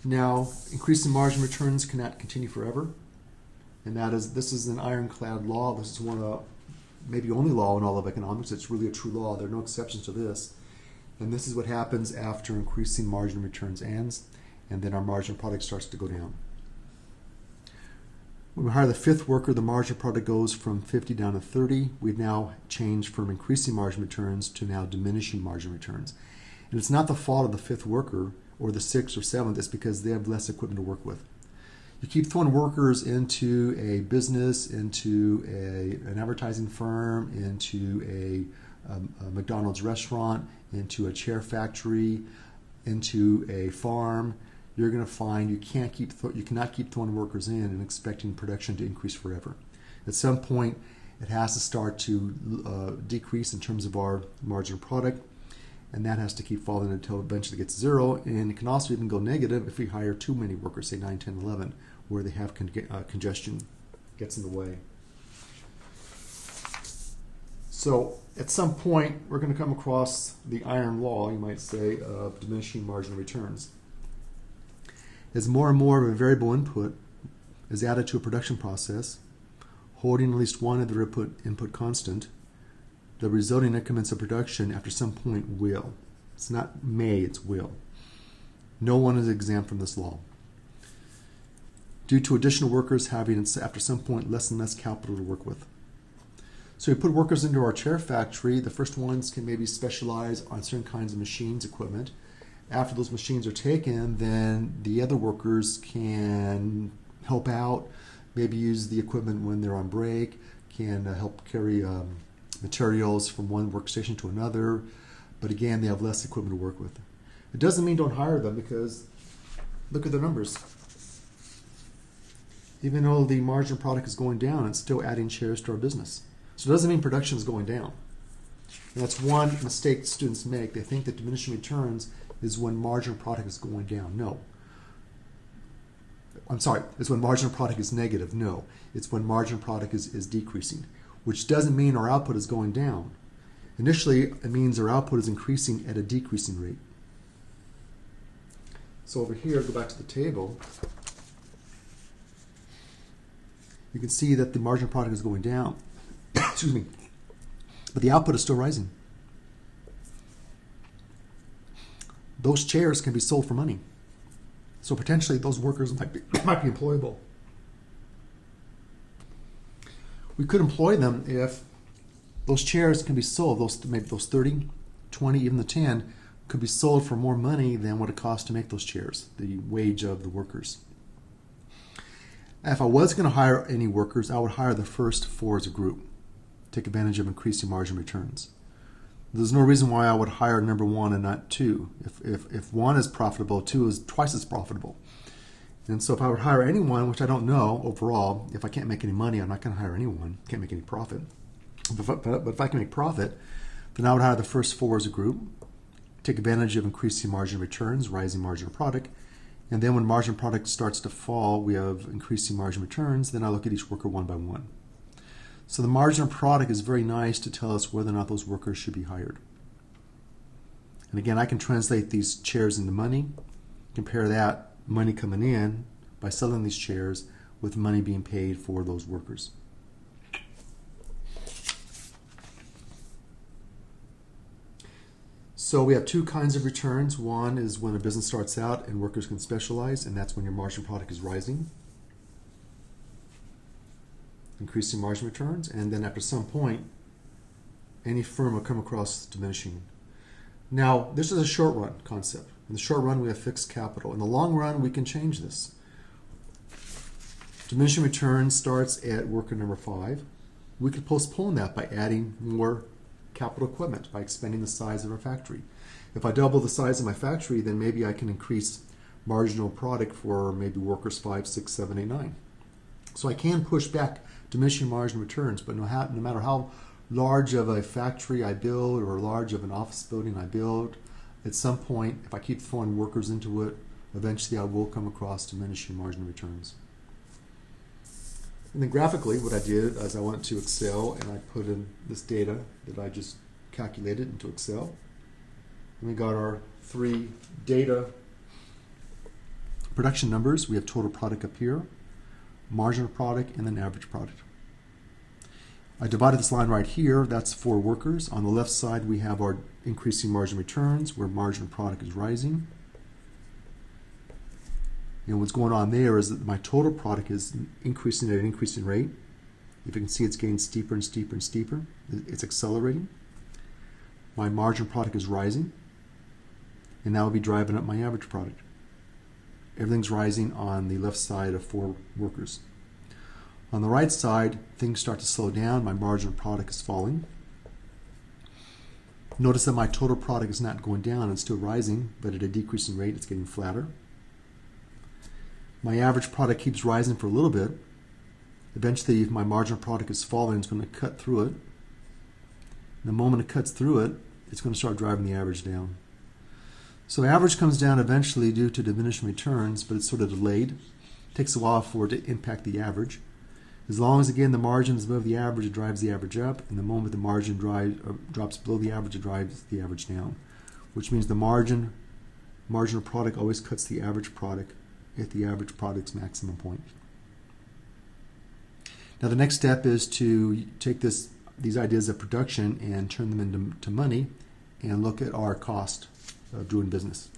Now, increasing margin returns cannot continue forever, and this is an ironclad law. This is one of maybe only law in all of economics. It's really a true law. There are no exceptions to this. And this is what happens after increasing margin returns ends, and then our marginal product starts to go down. When we hire the fifth worker, the marginal product goes from 50 down to 30. We've now changed from increasing margin returns to now diminishing margin returns. And it's not the fault of the fifth worker or the sixth or seventh. It's because they have less equipment to work with. You keep throwing workers into a business, into an advertising firm, into a McDonald's restaurant, into a chair factory, into a farm. You're going to find you cannot keep throwing workers in and expecting production to increase forever. At some point, it has to start to decrease in terms of our marginal product, and that has to keep falling until it eventually gets zero. And it can also even go negative if we hire too many workers, say 9, 10, 11, where they have congestion gets in the way. So at some point, we're going to come across the iron law, you might say, of diminishing marginal returns. As more and more of a variable input is added to a production process, holding at least one of the input constant, the resulting increments of production after some point will. It's not may, it's will. No one is exempt from this law. Due to additional workers having, after some point, less and less capital to work with. So we put workers into our chair factory. The first ones can maybe specialize on certain kinds of machines, equipment. After those machines are taken, then the other workers can help out, maybe use the equipment when they're on break, can help carry materials from one workstation to another. But again, they have less equipment to work with. It doesn't mean don't hire them, because look at the numbers. Even though the marginal product is going down, it's still adding chairs to our business. So it doesn't mean production is going down. And that's one mistake students make. They think that diminishing returns is when marginal product is going down. No. I'm sorry, it's when marginal product is negative. No. It's when marginal product is decreasing, which doesn't mean our output is going down. Initially, it means our output is increasing at a decreasing rate. So over here, go back to the table. You can see that the marginal product is going down. Excuse me. But the output is still rising. Those chairs can be sold for money. So potentially those workers might be employable. We could employ them if those chairs can be sold, maybe those 30, 20, even the 10, could be sold for more money than what it costs to make those chairs, the wage of the workers. If I was going to hire any workers, I would hire the first 4 as a group, take advantage of increasing margin returns. There's no reason why I would hire number 1 and not 2. If 1 is profitable, 2 is twice as profitable. And so if I would hire anyone, which I don't know overall, if I can't make any money, I'm not going to hire anyone. Can't make any profit. But if I can make profit, then I would hire the first 4 as a group, take advantage of increasing margin returns, rising marginal product, and then when margin product starts to fall, we have increasing margin returns, then I look at each worker one by one. So the marginal product is very nice to tell us whether or not those workers should be hired. And again, I can translate these chairs into money, compare that money coming in by selling these chairs with money being paid for those workers. So we have 2 kinds of returns. One is when a business starts out and workers can specialize, and that's when your margin product is rising, increasing margin returns, and then after some point, any firm will come across diminishing. Now, this is a short run concept. In the short run, we have fixed capital. In the long run, we can change this. Diminishing returns starts at worker number 5. We could postpone that by adding more capital equipment, by expanding the size of our factory. If I double the size of my factory, then maybe I can increase marginal product for maybe workers 5, 6, 7, 8, 9. So I can push back diminishing margin returns, but no matter how large of a factory I build or large of an office building I build, at some point, if I keep throwing workers into it, eventually I will come across diminishing margin returns. And then graphically, what I did is I went to Excel and I put in this data that I just calculated into Excel. And we got our 3 data Production numbers, we have total product up here, marginal product, and then average product. I divided this line right here, that's for workers. On the left side, we have our increasing margin returns, where marginal product is rising. And what's going on there is that my total product is increasing at an increasing rate. If you can see, it's getting steeper and steeper and steeper. It's accelerating. My margin product is rising, and that will be driving up my average product. Everything's rising on the left side of for workers. On the right side, things start to slow down. My marginal product is falling. Notice that my total product is not going down. It's still rising, but at a decreasing rate. It's getting flatter. My average product keeps rising for a little bit. Eventually, if my marginal product is falling, it's going to cut through it. The moment it cuts through it, it's going to start driving the average down. So average comes down eventually due to diminishing returns, but it's sort of delayed. It takes a while for it to impact the average. As long as, again, the margin is above the average, it drives the average up. And the moment the margin drops below the average, it drives the average down. Which means the marginal product always cuts the average product at the average product's maximum point. Now the next step is to take these ideas of production and turn them into money and look at our cost of doing business.